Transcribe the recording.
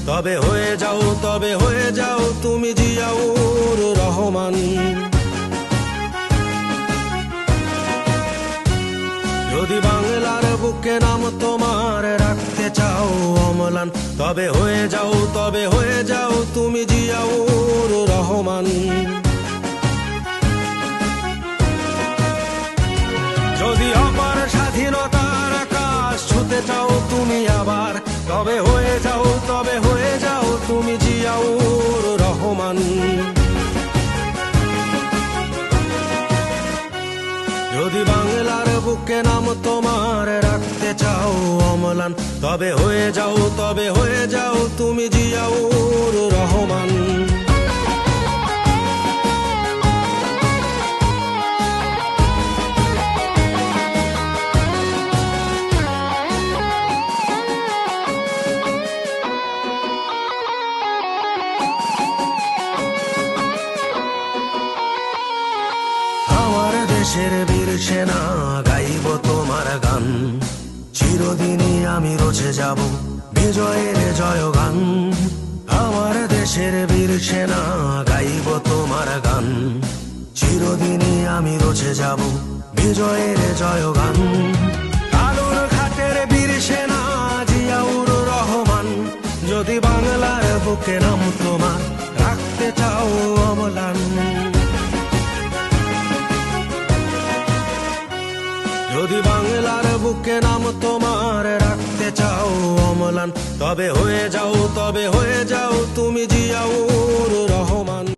তবে হয়ে যাও তুমি জিয়াউর রহমান। যদি বাংলার বুকে নাম তোমার রাখতে চাও অম্লান, তবে হয়ে যাও তুমি জিয়াউর রহমান। যদি অপার স্বাধীনতার আকাশ ছুতে চাও তুমি আবার, তবে হয়ে যাও তুমি জিয়াউর রহমান। যদি বাংলার বুকে নাম তোমার রাখতে চাও অম্লান, তবে হয়ে যাও তুমি জিয়াউর রহমান। দেশের বীর সেনা গাইব তোমার গান, চিরদিনই আমি রচে যাব বিজয়ের জয়গান। আমার দেশের বীর সেনা গাইব তোমার গান, চিরদিনই আমি রচে যাব বিজয়ের জয়গান। আলোর ঘাটের বীর সেনা জিয়াউর রহমান, যদি বাংলার বুকে নাম তোমার রাখতে চাও অম্লান। যদি বাংলার বুকে নাম তোমার রাখতে চাও অম্লান, তবে হয়ে যাও তুমি জিয়াউর রহমান।